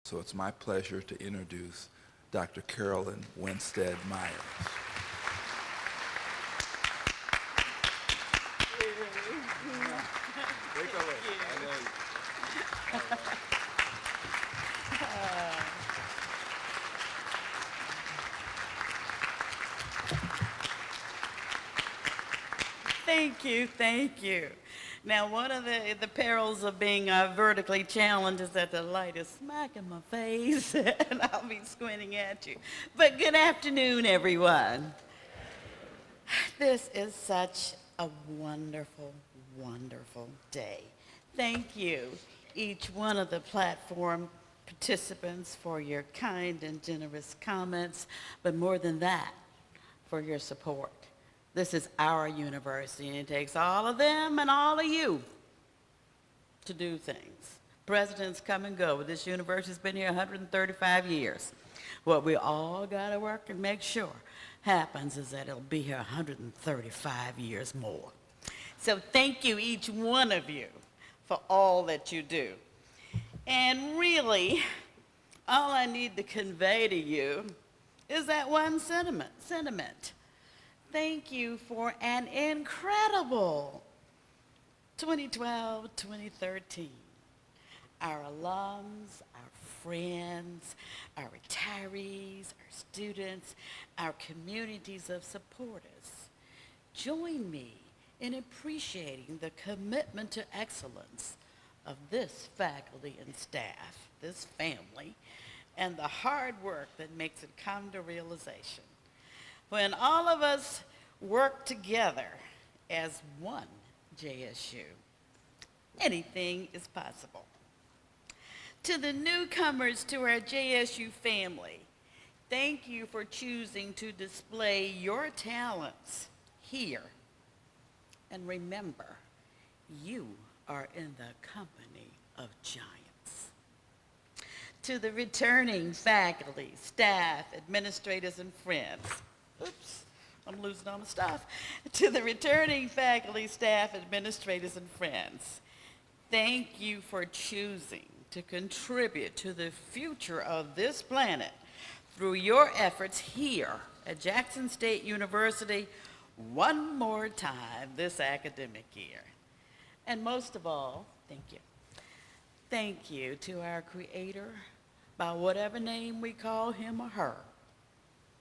So it's my pleasure to introduce Dr. Carolyn Winstead Meyers. Thank you, thank you. Now, one of the perils of being vertically challenged is that the light is smack in my face and I'll be squinting at you. But good afternoon, everyone. This is such a wonderful, wonderful day. Thank you, each one of the platform participants, for your kind and generous comments, but more than that, for your support. This is our university, and it takes all of them and all of you to do things. Presidents come and go, but this university's been here 135 years. What we all got to work and make sure happens is that it'll be here 135 years more. So thank you, each one of you, for all that you do. And really, all I need to convey to you is that one sentiment. Thank you for an incredible 2012-2013. Our alums, our friends, our retirees, our students, our communities of supporters. Join me in appreciating the commitment to excellence of this faculty and staff, this family, and the hard work that makes it come to realization. When all of us work together as one JSU, anything is possible. To the newcomers to our JSU family, thank you for choosing to display your talents here. And remember, you are in the company of giants. To the returning faculty, staff, administrators, and friends, oops, I'm losing all my stuff. To the returning faculty, staff, administrators, and friends, thank you for choosing to contribute to the future of this planet through your efforts here at Jackson State University one more time this academic year. And most of all, thank you. Thank you to our Creator, by whatever name we call him or her,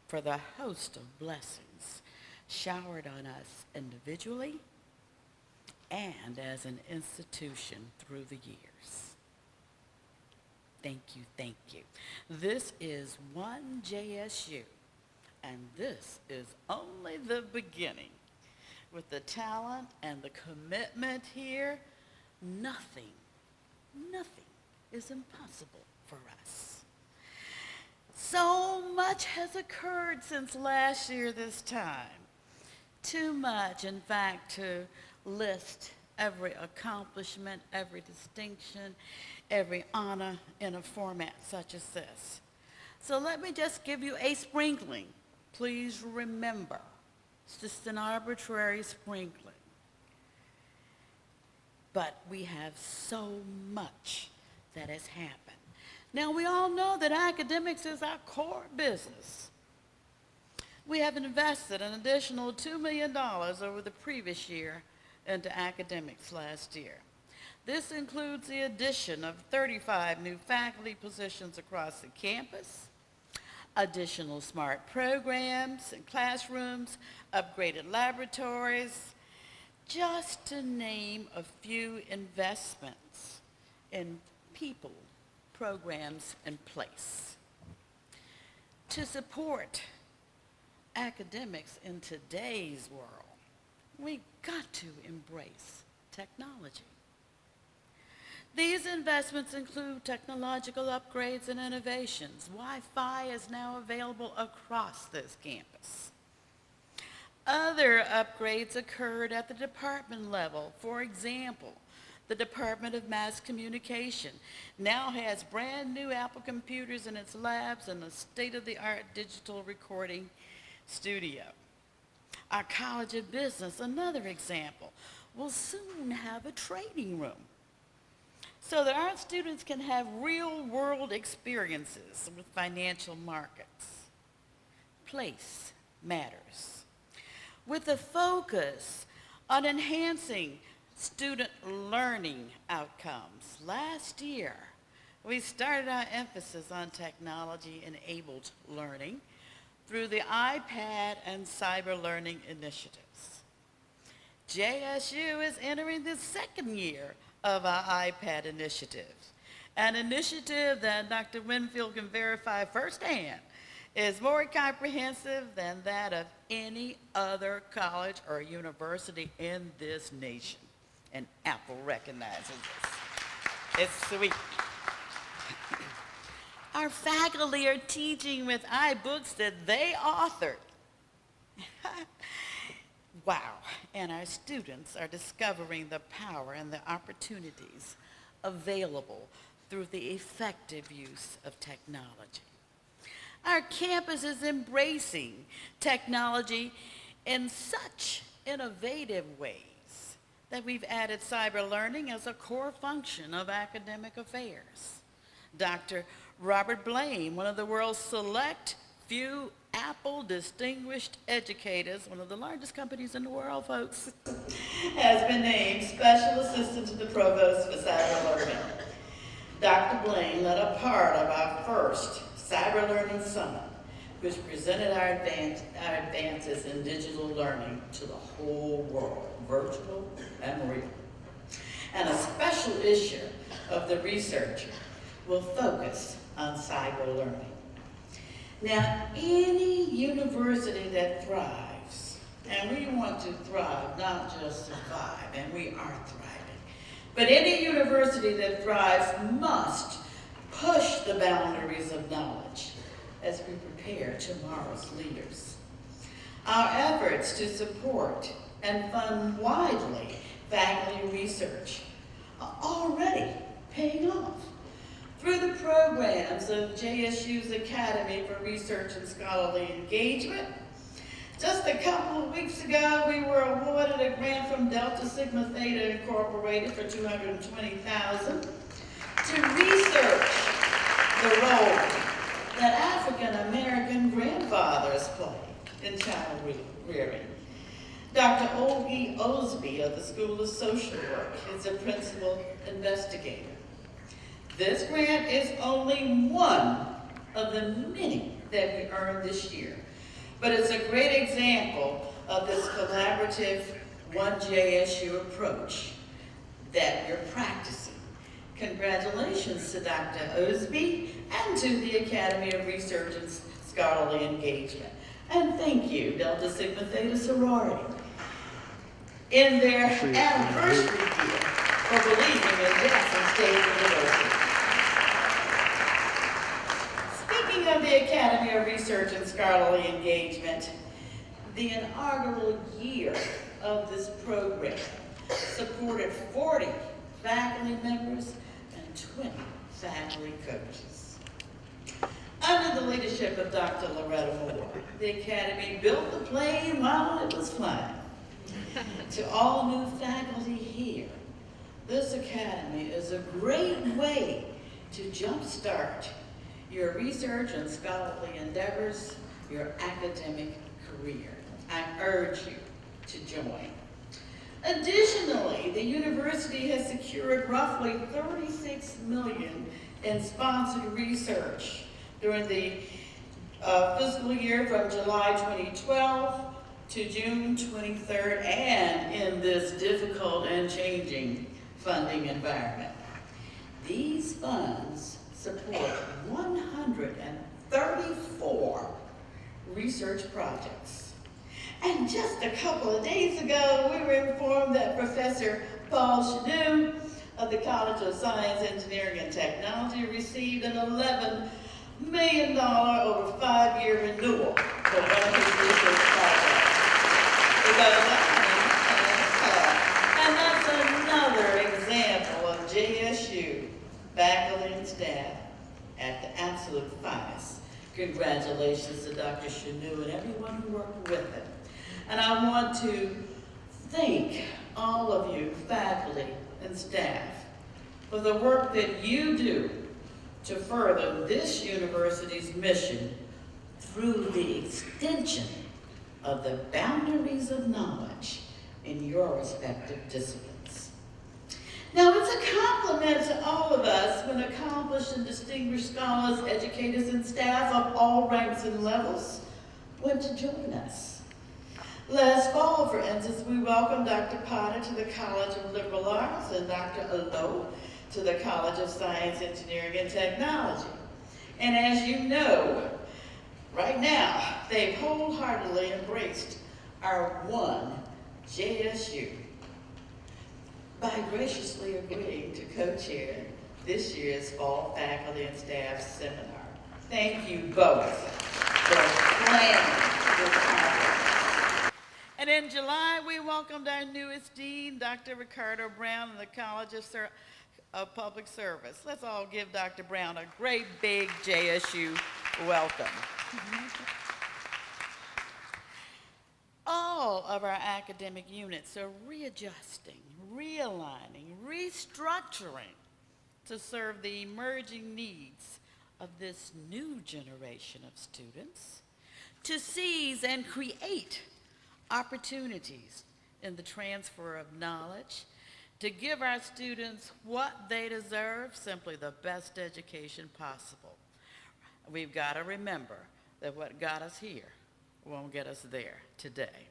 for the host of blessings showered on us individually and as an institution through the years. Thank you, thank you. This is one JSU, and this is only the beginning. With the talent and the commitment here, nothing is impossible for us. So much has occurred since last year this time. Too much, in fact, to list every accomplishment, every distinction, every honor in a format such as this. So let me just give you a sprinkling. Please remember, it's just an arbitrary sprinkling. But we have so much that has happened. Now, we all know that academics is our core business. We have invested an additional $2 million over the previous year into academics last year. This includes the addition of 35 new faculty positions across the campus, additional smart programs and classrooms, upgraded laboratories, just to name a few investments in people, programs, and place. To support academics in today's world, we got to embrace technology. These investments include technological upgrades and innovations. Wi-Fi is now available across this campus. Other upgrades occurred at the department level. For example, the Department of Mass Communication now has brand new Apple computers in its labs and a state-of-the-art digital recording studio. Our College of Business, another example, will soon have a trading room. so that our students can have real-world experiences with financial markets. Place matters. With a focus on enhancing student learning outcomes, last year we started our emphasis on technology-enabled learning through the iPad and cyber learning initiatives. JSU is entering the second year of our iPad initiative, an initiative that Dr. Winfield can verify firsthand is more comprehensive than that of any other college or university in this nation. And Apple recognizes this. It's sweet. Our faculty are teaching with iBooks that they authored. Wow. And our students are discovering the power and the opportunities available through the effective use of technology. Our campus is embracing technology in such innovative ways that we've added cyber learning as a core function of academic affairs. Dr. Robert Blaine, one of the world's select few Apple distinguished educators, one of the largest companies in the world, folks, has been named Special Assistant to the Provost for Cyber Learning. Dr. Blaine led a part of our first Cyber Learning Summit, which presented our advances in digital learning to the whole world, virtual and real. And a special issue of the Researcher will focus on cyber learning. Now, any university that thrives, and we want to thrive, not just survive, and we are thriving, but any university that thrives must push the boundaries of knowledge as we prepare tomorrow's leaders. Our efforts to support and fund widely faculty research are already paying off. Through the programs of JSU's Academy for Research and Scholarly Engagement, just a couple of weeks ago, we were awarded a grant from Delta Sigma Theta Incorporated for $220,000 to research the role that African American grandfathers play in child rearing. Dr. Olgie Osby of the School of Social Work is a principal investigator. This grant is only one of the many that we earned this year, but it's a great example of this collaborative One JSU approach that you're practicing. Congratulations to Dr. Osby and to the Academy of Research and Scholarly Engagement. And thank you, Delta Sigma Theta Sorority, in their anniversary year for believing in Jackson State University. Speaking of the Academy of Research and Scholarly Engagement, the inaugural year of this program supported 40 faculty members and 20 faculty coaches. Under the leadership of Dr. Loretta Moore, the Academy built the plane while it was flying. To all new faculty here, this Academy is a great way to jumpstart your research and scholarly endeavors, your academic career. I urge you to join. Additionally, the university has secured roughly $36 million in sponsored research during the fiscal year from July 2012 to June 23rd, and in this difficult and changing funding environment. These funds support 134 research projects. And just a couple of days ago, we were informed that Professor Paul Chanou of the College of Science, Engineering, and Technology received an $11 million over 5-year renewal for one of his research projects. And that's another example of JSU faculty and staff at the absolute finest. Congratulations to Dr. Chanou and everyone who worked with him. And I want to thank all of you, faculty and staff, for the work that you do to further this university's mission through the extension of the boundaries of knowledge in your respective disciplines. Now, it's a compliment to all of us when accomplished and distinguished scholars, educators, and staff of all ranks and levels want to join us. Last fall, for instance, we welcomed Dr. Potter to the College of Liberal Arts and Dr. Allo to the College of Science, Engineering, and Technology. And as you know, right now, they've wholeheartedly embraced our one JSU by graciously agreeing to co-chair this year's Fall Faculty and Staff Seminar. Thank you both for planning this conference. And in July, we welcomed our newest dean, Dr. Ricardo Brown, in the College of Public Service. Let's all give Dr. Brown a great big JSU welcome. All of our academic units are readjusting, realigning, restructuring to serve the emerging needs of this new generation of students, to seize and create opportunities in the transfer of knowledge, to give our students what they deserve, simply the best education possible. We've got to remember that what got us here won't get us there today.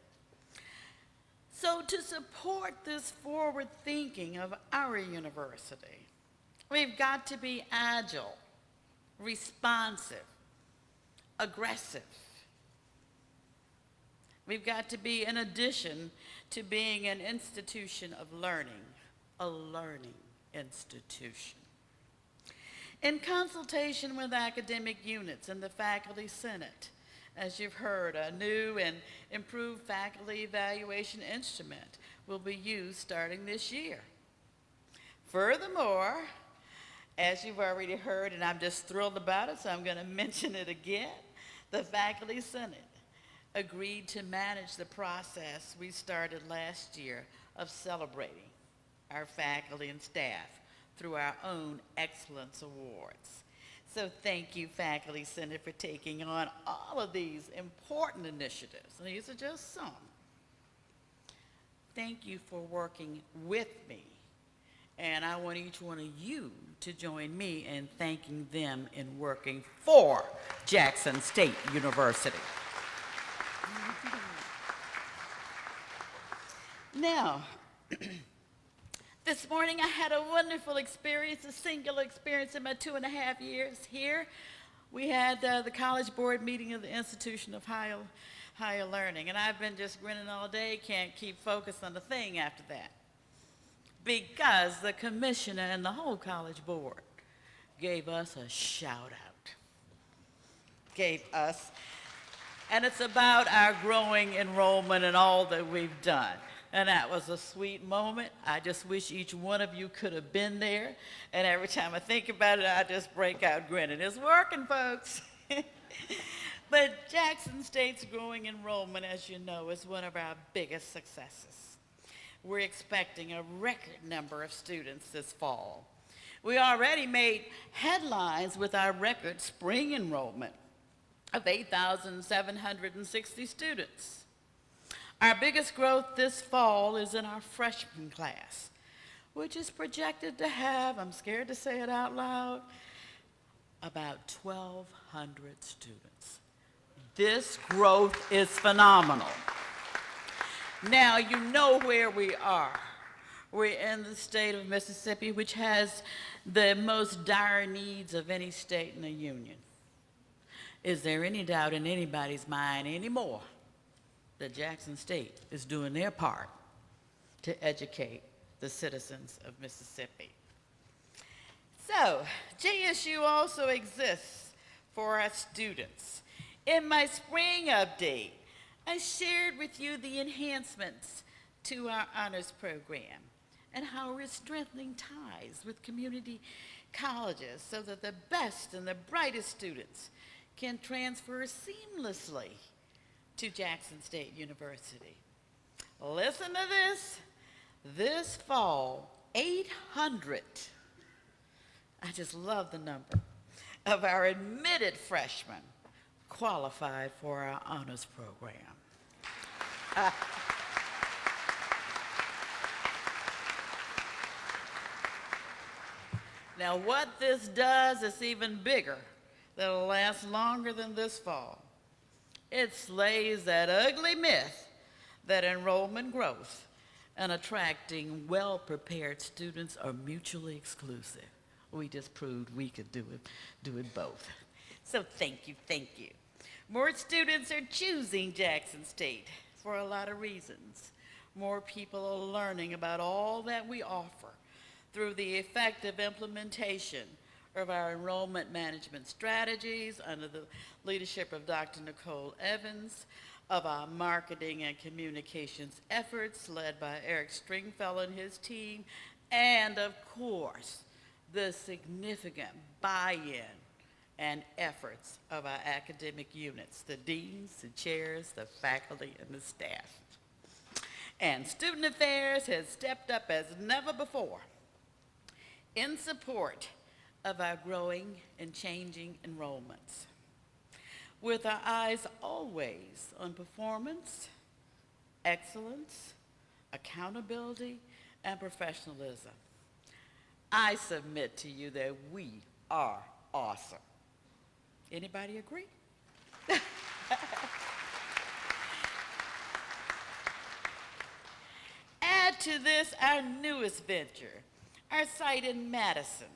So to support this forward thinking of our university, we've got to be agile, responsive, aggressive. We've got to be, in addition to being an institution of learning, a learning institution. In consultation with academic units and the Faculty Senate, as you've heard, a new and improved faculty evaluation instrument will be used starting this year. Furthermore, as you've already heard, and I'm just thrilled about it, so I'm going to mention it again, the Faculty Senate agreed to manage the process we started last year of celebrating our faculty and staff through our own Excellence Awards. So thank you, Faculty Senate, for taking on all of these important initiatives. And these are just some. Thank you for working with me. And I want each one of you to join me in thanking them in working for Jackson State University. Now, this morning I had a wonderful experience, a singular experience in my 2.5 years here. We had the College Board meeting of the Institution of Higher Learning, and I've been just grinning all day, can't keep focused on the thing after that. Because the commissioner and the whole College Board gave us a shout out. And it's about our growing enrollment and all that we've done. And that was a sweet moment. I just wish each one of you could have been there. And every time I think about it, I just break out grinning. It's working, folks. But Jackson State's growing enrollment, as you know, is one of our biggest successes. We're expecting a record number of students this fall. We already made headlines with our record spring enrollment of 8,760 students. Our biggest growth this fall is in our freshman class, which is projected to have, I'm scared to say it out loud, about 1,200 students. This growth is phenomenal. Now, you know where we are. We're in the state of Mississippi, which has the most dire needs of any state in the union. Is there any doubt in anybody's mind anymore that Jackson State is doing their part to educate the citizens of Mississippi? So, JSU also exists for our students. In my spring update, I shared with you the enhancements to our honors program and how we're strengthening ties with community colleges so that the best and the brightest students can transfer seamlessly to Jackson State University. Listen to this. This fall, 800 I just love the number of our admitted freshmen qualified for our honors program. Now, what this does is even bigger. That'll last longer than this fall. It slays that ugly myth that enrollment growth and attracting well-prepared students are mutually exclusive. We just proved we could do it both. So thank you, thank you. More students are choosing Jackson State for a lot of reasons. More people are learning about all that we offer through the effective implementation of our enrollment management strategies under the leadership of Dr. Nicole Evans, of our marketing and communications efforts led by Eric Stringfellow and his team, and of course, the significant buy-in and efforts of our academic units, the deans, the chairs, the faculty, and the staff. And Student Affairs has stepped up as never before in support of our growing and changing enrollments, with our eyes always on performance, excellence, accountability, and professionalism. I submit to you that we are awesome. Anybody agree? Add to this our newest venture, our site in Madison.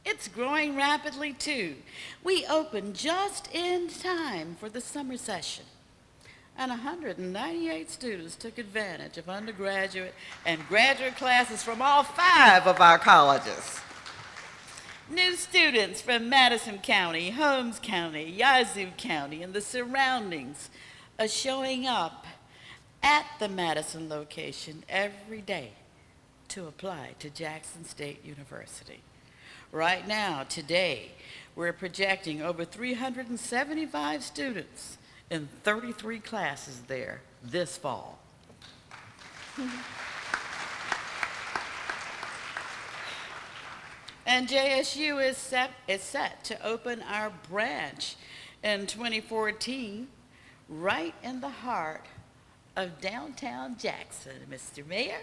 It's growing rapidly too. We opened just in time for the summer session, and 198 students took advantage of undergraduate and graduate classes from all 5 of our colleges. New students from Madison County, Holmes County, Yazoo County, and the surroundings are showing up at the Madison location every day to apply to Jackson State University. Right now, today, we're projecting over 375 students in 33 classes there this fall. And JSU is set to open our branch in 2014 right in the heart of downtown Jackson. Mr. Mayor.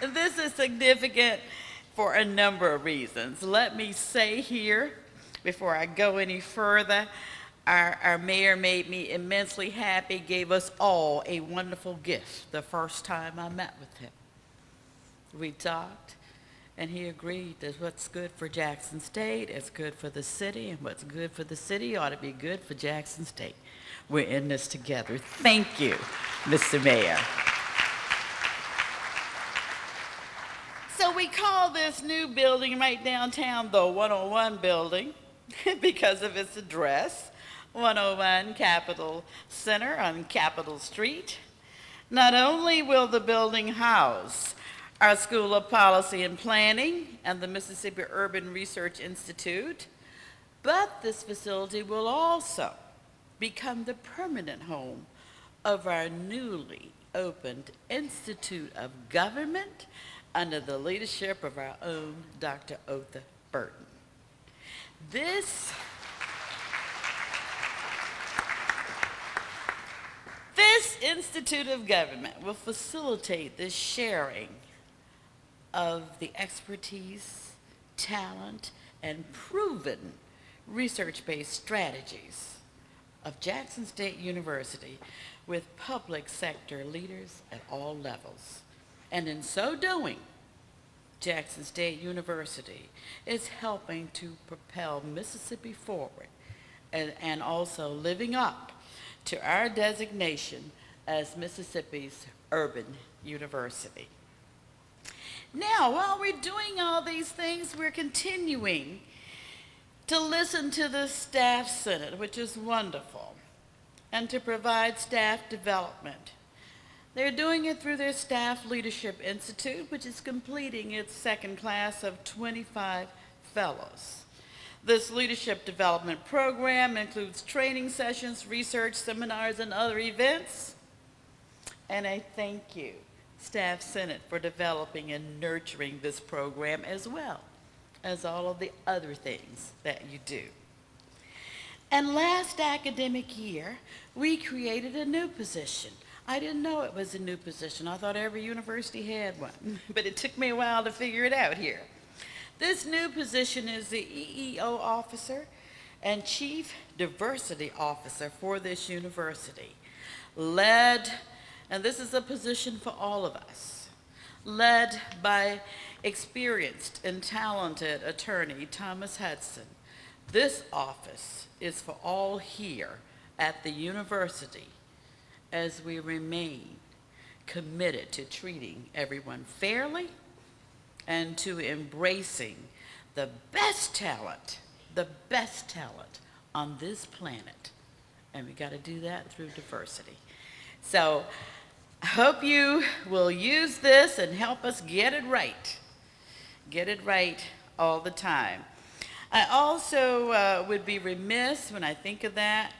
This is significant for a number of reasons. Let me say here, before I go any further, our mayor made me immensely happy, gave us all a wonderful gift the first time I met with him. We talked, and he agreed that what's good for Jackson State is good for the city, and what's good for the city ought to be good for Jackson State. We're in this together. Thank you, Mr. Mayor. So we call this new building right downtown the 101 building because of its address, 101 Capitol Center on Capitol Street. Not only will the building house our School of Policy and Planning and the Mississippi Urban Research Institute, but this facility will also become the permanent home of our newly opened Institute of Government under the leadership of our own Dr. Otha Burton. This Institute of Government will facilitate the sharing of the expertise, talent, and proven research-based strategies of Jackson State University with public sector leaders at all levels. And in so doing, Jackson State University is helping to propel Mississippi forward and also living up to our designation as Mississippi's urban university. Now, while we're doing all these things, we're continuing to listen to the Staff Senate, which is wonderful, and to provide staff development. They're doing it through their Staff Leadership Institute, which is completing its second class of 25 fellows. This leadership development program includes training sessions, research, seminars, and other events. And I thank you Staff Senate for developing and nurturing this program as well as all of the other things that you do. And last academic year, we created a new position. I didn't know it was a new position. I thought every university had one, but it took me a while to figure it out here. This new position is the EEO officer and Chief Diversity Officer for this university, led, and this is a position for all of us, led by experienced and talented attorney Thomas Hudson. This office is for all here at the university as we remain committed to treating everyone fairly and to embracing the best talent on this planet. And we got to do that through diversity. So I hope you will use this and help us get it right. Get it right all the time. I also would be remiss when I think of that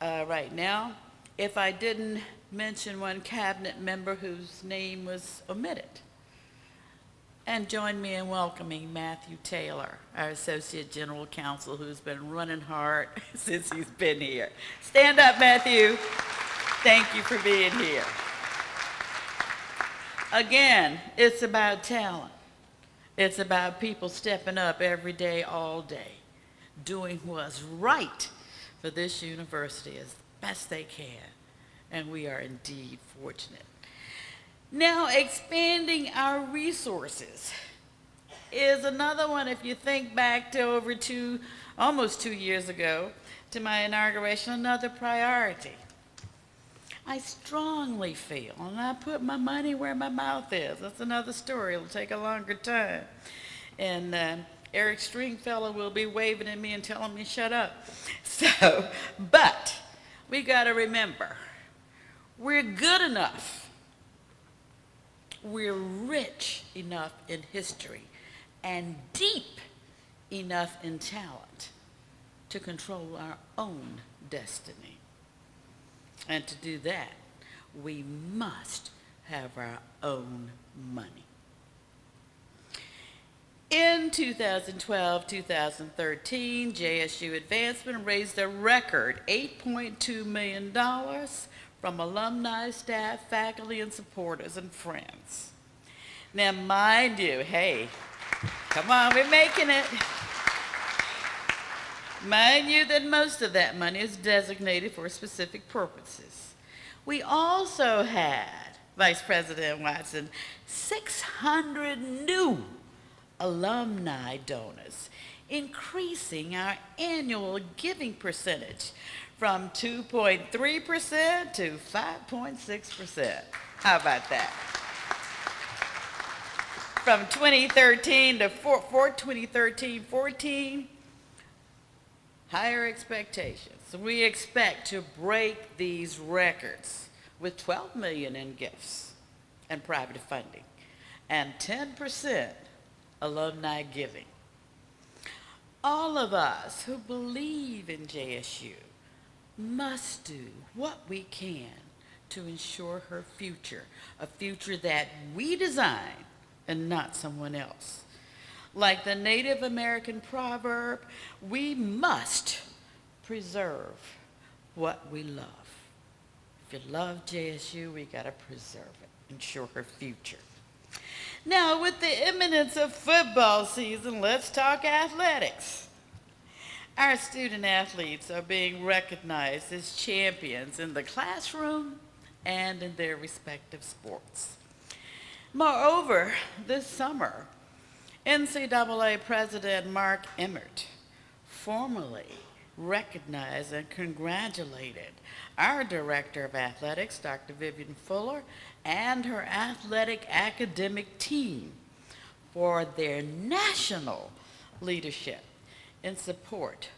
right now if I didn't mention one cabinet member whose name was omitted. And join me in welcoming Matthew Taylor, our Associate General Counsel, who's been running hard since he's been here. Stand up, Matthew. Thank you for being here. Again, it's about talent. It's about people stepping up every day, all day, doing what's right for this university as best they can. And we are indeed fortunate. Now, expanding our resources is another one. If you think back to almost 2 years ago, to my inauguration, another priority. I strongly feel, and I put my money where my mouth is. That's another story. It'll take a longer time. And Eric Stringfellow will be waving at me and telling me shut up. So, but we got to remember, we're good enough. We're rich enough in history and deep enough in talent to control our own destiny. And to do that, we must have our own money. In 2012-2013, JSU Advancement raised a record $8.2 million from alumni, staff, faculty, and supporters and friends. Now, mind you, hey, come on, we're making it. Mind you that most of that money is designated for specific purposes. We also had, Vice President Watson, 600 new alumni donors, increasing our annual giving percentage from 2.3% to 5.6%. How about that? From 2013 to 2014, higher expectations. We expect to break these records with $12 million in gifts and private funding and 10% alumni giving. All of us who believe in JSU must do what we can to ensure her future, a future that we design and not someone else. Like the Native American proverb, we must preserve what we love. If you love JSU, we gotta preserve it, ensure her future. Now, with the imminence of football season, let's talk athletics. Our student athletes are being recognized as champions in the classroom and in their respective sports. Moreover, this summer, NCAA President Mark Emmert formally recognized and congratulated our Director of Athletics, Dr. Vivian Fuller, and her athletic academic team for their national leadership in support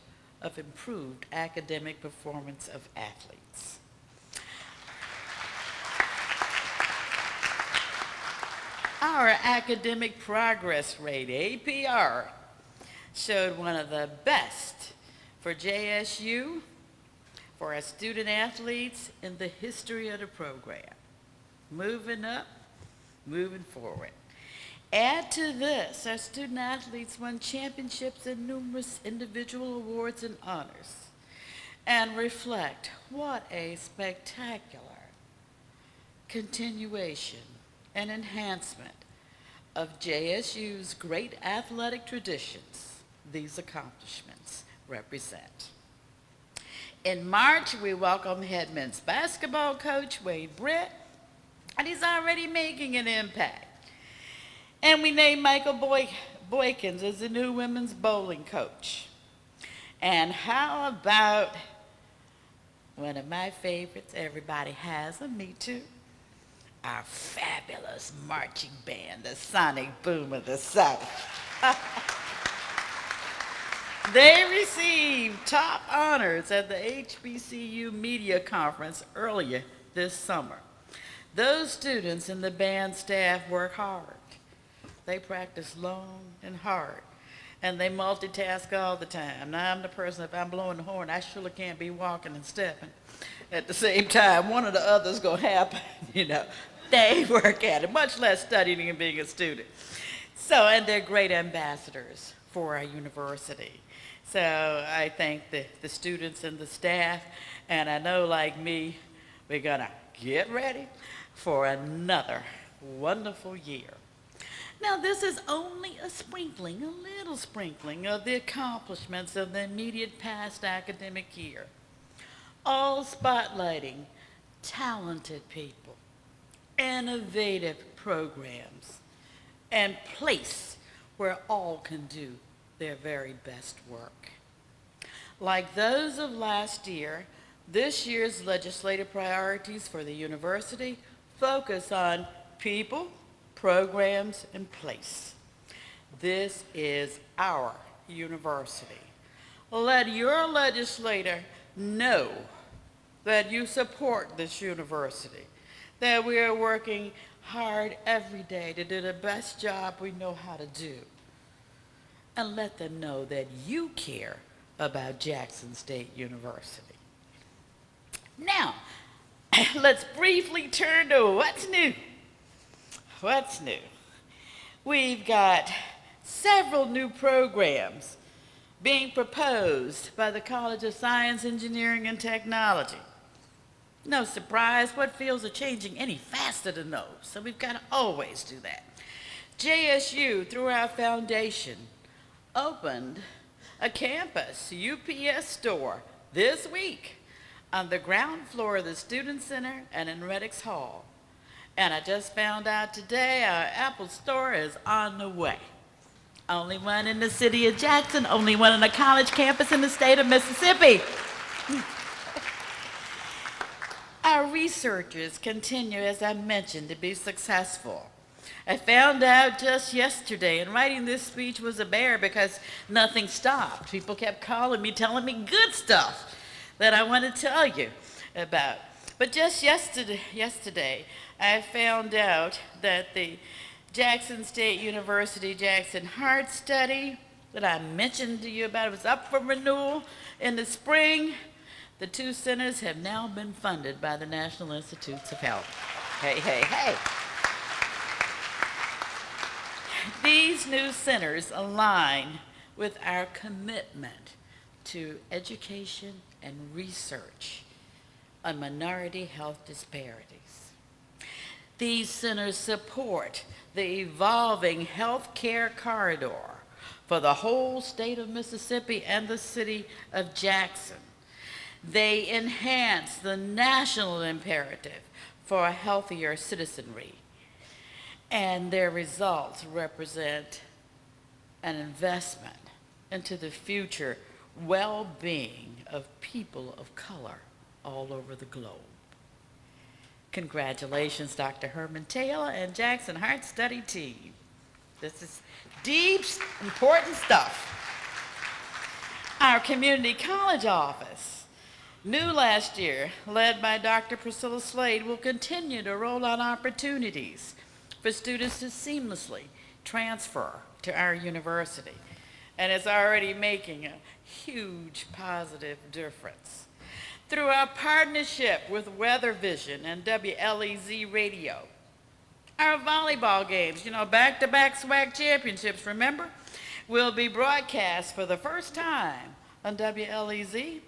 of improved academic performance of athletes. Our academic progress rate, APR, showed one of the best for JSU, for our student athletes in the history of the program. Moving up moving forward. Add to this, our student athletes won championships and numerous individual awards and honors. And reflect what a spectacular continuation and enhancement of JSU's great athletic traditions these accomplishments represent. In March, we welcome head men's basketball coach Wade Britt, and he's already making an impact. And we named Michael Boykins as the new women's bowling coach. And how about one of my favorites, everybody has them, me too, our fabulous marching band, the Sonic Boom of the South. They received top honors at the HBCU Media Conference earlier this summer. Those students and the band staff work hard. They practice long and hard, and they multitask all the time. Now, I'm the person, if I'm blowing the horn, I surely can't be walking and stepping at the same time. One or the other's going to happen, you know. They work at it, much less studying and being a student. So, and they're great ambassadors for our university. So I thank the students and the staff, and I know, like me, we're going to get ready for another wonderful year. Now, this is only a sprinkling, a little sprinkling of the accomplishments of the immediate past academic year, all spotlighting talented people, innovative programs, and place where all can do their very best work. Like those of last year, this year's legislative priorities for the university focus on people, programs, and place. This is our university. Let your legislator know that you support this university, that we are working hard every day to do the best job we know how to do. And let them know that you care about Jackson State University. Now, let's briefly turn to what's new. What's new? We've got several new programs being proposed by the College of Science, Engineering, and Technology. No surprise, what fields are changing any faster than those? So we've got to always do that. JSU, through our foundation, opened a campus UPS store this week on the ground floor of the Student Center and in Reddick's Hall. And I just found out today our Apple store is on the way. Only one in the city of Jackson, only one on a college campus in the state of Mississippi. Our researchers continue, as I mentioned, to be successful. I found out just yesterday, and writing this speech was a bear because nothing stopped. People kept calling me, telling me good stuff that I want to tell you about. But just yesterday, I found out that the Jackson State University Jackson Heart Study that I mentioned to you about was up for renewal in the spring. The two centers have now been funded by the National Institutes of Health. Hey, hey, hey. These new centers align with our commitment to education and research on minority health disparities. These centers support the evolving health care corridor for the whole state of Mississippi and the city of Jackson. They enhance the national imperative for a healthier citizenry, and their results represent an investment into the future well-being of people of color all over the globe. Congratulations, Dr. Herman Taylor and Jackson Heart Study team. This is deep, important stuff. Our community college office, new last year, led by Dr. Priscilla Slade, will continue to roll out opportunities for students to seamlessly transfer to our university, and it's already making a huge positive difference. Through our partnership with Weather Vision and WLEZ Radio, Our volleyball games, back-to-back SWAC championships, remember? Will be broadcast for the first time on WLEZ,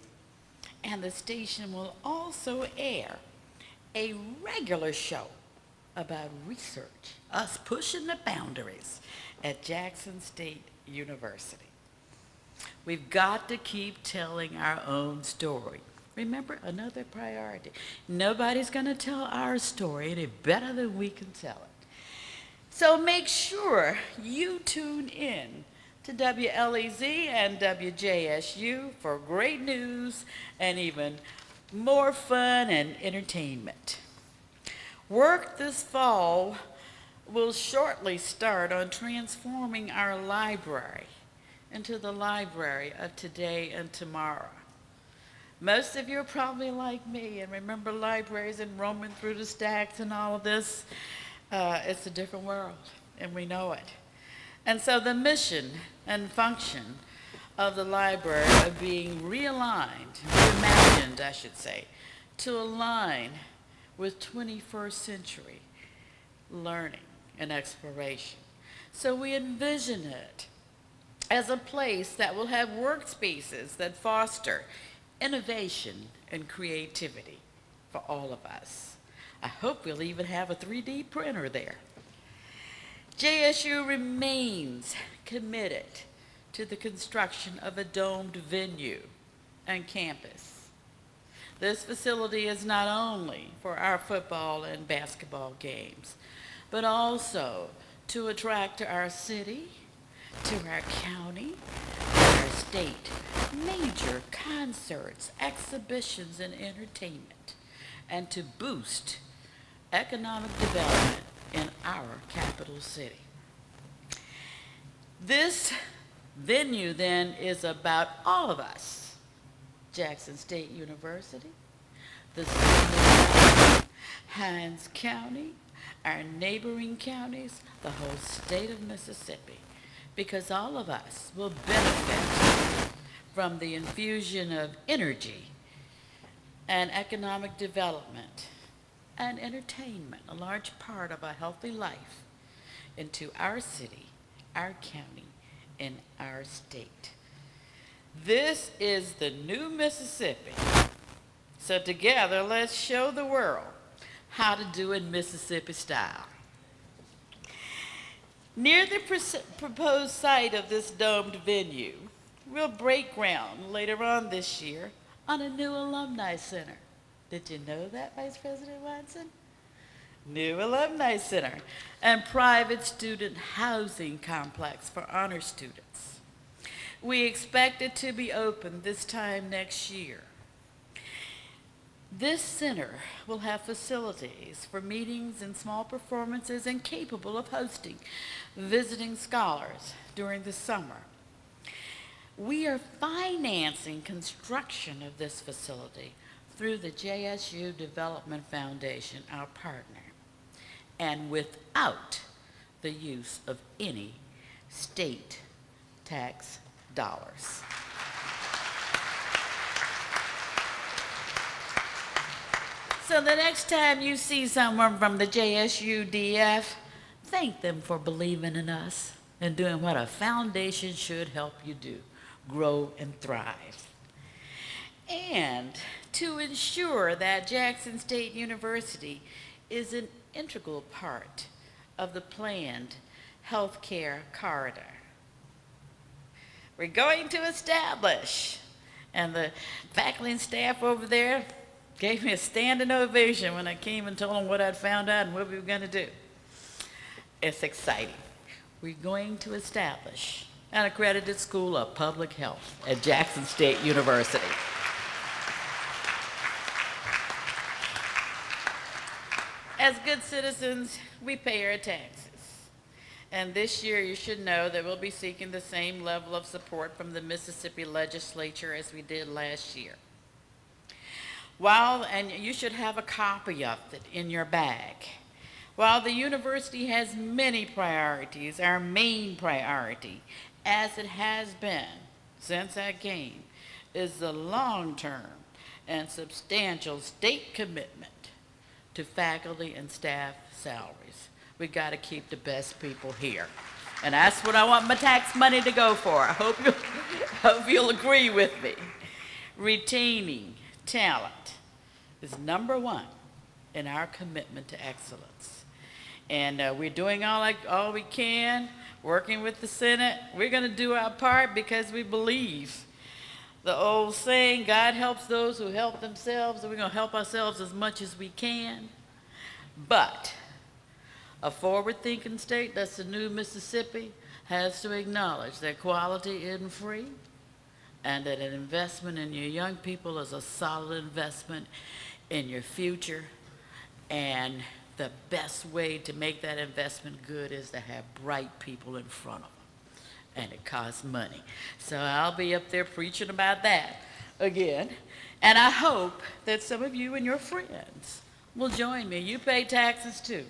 and the station will also air a regular show about research, us pushing the boundaries at Jackson State University. We've got to keep telling our own story. Remember, another priority. Nobody's going to tell our story any better than we can tell it. So make sure you tune in to WLEZ and WJSU for great news and even more fun and entertainment. Work this fall will shortly start on transforming our library into the library of today and tomorrow. Most of you are probably like me and remember libraries, enrollment through the stacks and all of this. It's a different world, and we know it. And so the mission and function of the library are being reimagined, I should say, to align with 21st century learning and exploration. So we envision it as a place that will have workspaces that foster innovation and creativity for all of us. I hope we'll even have a 3D printer there. JSU remains committed to the construction of a domed venue and campus. This facility is not only for our football and basketball games, but also to attract to our city, to our county, our state, major concerts, exhibitions, and entertainment, and to boost economic development in our capital city. This venue then is about all of us, Jackson State University, the city of Hinds County, our neighboring counties, the whole state of Mississippi, because all of us will benefit from the infusion of energy and economic development and entertainment, a large part of a healthy life, into our city, our county, and our state. This is the new Mississippi. So together, let's show the world how to do it Mississippi style. Near the proposed site of this domed venue, we'll break ground later on this year on a new alumni center. Did you know that, Vice President Watson? New alumni center and private student housing complex for honor students. We expect it to be open this time next year. This center will have facilities for meetings and small performances and capable of hosting visiting scholars during the summer. We are financing construction of this facility through the JSU Development Foundation, our partner, and without the use of any state tax dollars. So the next time you see someone from the JSU-DF, thank them for believing in us and doing what a foundation should help you do, grow and thrive. And to ensure that Jackson State University is an integral part of the planned healthcare corridor. We're going to establish, and the faculty and staff over there gave me a standing ovation when I came and told them what I'd found out and what we were going to do. It's exciting. We're going to establish an accredited school of public health at Jackson State University. As good citizens, we pay our taxes. And this year, you should know that we'll be seeking the same level of support from the Mississippi legislature as we did last year. And you should have a copy of it in your bag. While the university has many priorities, our main priority, as it has been since I came, is the long-term and substantial state commitment to faculty and staff salaries. We got to keep the best people here. And that's what I want my tax money to go for. I hope you'll agree with me. Retaining talent is number one in our commitment to excellence. And we're doing all we can, working with the Senate. We're going to do our part because we believe the old saying, God helps those who help themselves, and we're going to help ourselves as much as we can. But a forward-thinking state, that's the new Mississippi, has to acknowledge that quality isn't free, and that an investment in your young people is a solid investment in your future. And the best way to make that investment good is to have bright people in front of them. And it costs money. So I'll be up there preaching about that again. And I hope that some of you and your friends will join me. You pay taxes too.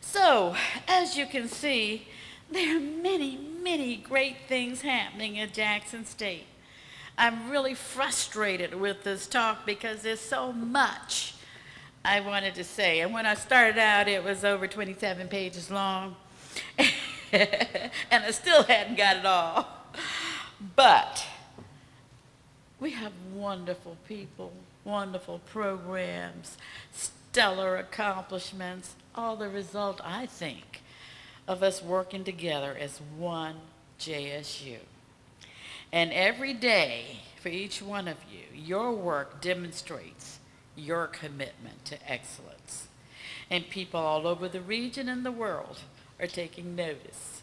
So, as you can see, there are many, many great things happening at Jackson State. I'm really frustrated with this talk because there's so much I wanted to say. And when I started out, it was over 27 pages long. And I still hadn't got it all. But we have wonderful people, wonderful programs, stellar accomplishments, all the result, I think, of us working together as one JSU. And every day, for each one of you, your work demonstrates your commitment to excellence. And people all over the region and the world are taking notice.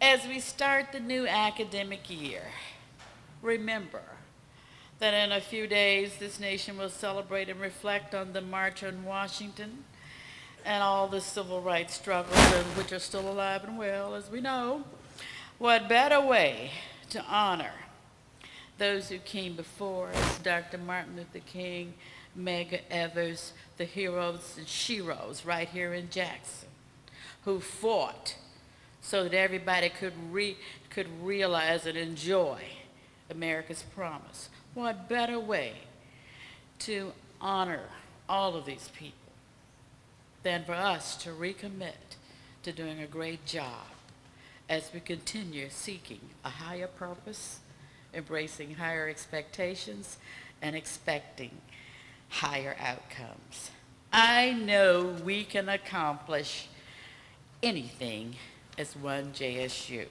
As we start the new academic year, remember that in a few days this nation will celebrate and reflect on the March on Washington and all the civil rights struggles, which are still alive and well, as we know. What better way to honor those who came before us, Dr. Martin Luther King, Medgar Evers, the heroes and sheroes right here in Jackson, who fought so that everybody could realize and enjoy America's promise. What better way to honor all of these people than for us to recommit to doing a great job as we continue seeking a higher purpose, embracing higher expectations, and expecting higher outcomes. I know we can accomplish anything as one JSU.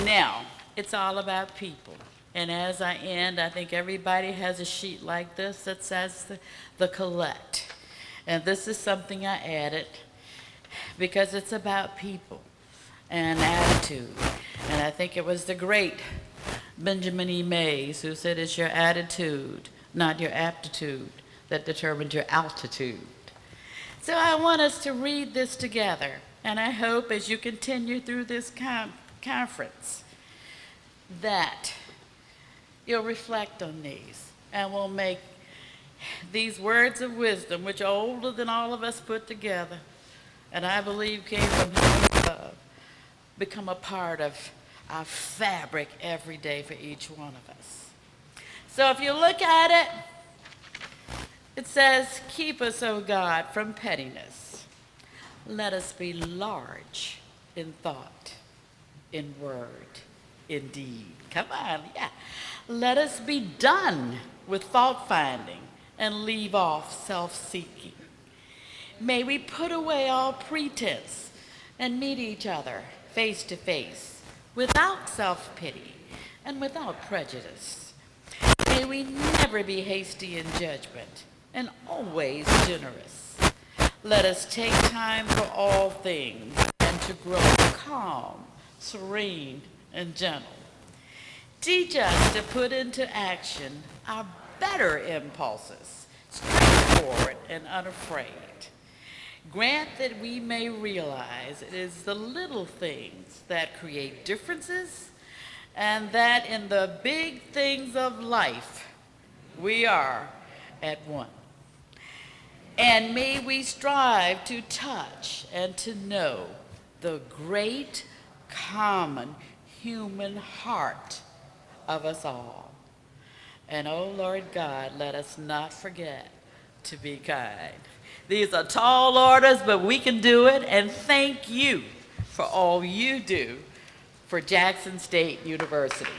Now, it's all about people. And as I end, I think everybody has a sheet like this that says the collect. And this is something I added because it's about people and attitude. And I think it was the great Benjamin E. Meyers who said it's your attitude, not your aptitude, that determines your altitude. So I want us to read this together. And I hope as you continue through this conference that you'll reflect on these and will make these words of wisdom, which are older than all of us put together, and I believe came from heaven above, become a part of our fabric every day for each one of us. So if you look at it, it says, keep us, O God, from pettiness. Let us be large in thought, in word, in deed. Come on, yeah. Let us be done with fault-finding and leave off self-seeking. May we put away all pretense and meet each other face to face without self-pity and without prejudice. May we never be hasty in judgment and always generous. Let us take time for all things and to grow calm, serene, and gentle. Teach us to put into action our better impulses, straightforward and unafraid. Grant that we may realize it is the little things that create differences, and that in the big things of life, we are at one. And may we strive to touch and to know the great common human heart of us all. And oh Lord God, let us not forget to be kind. These are tall orders, but we can do it, and thank you for all you do for Jackson State University.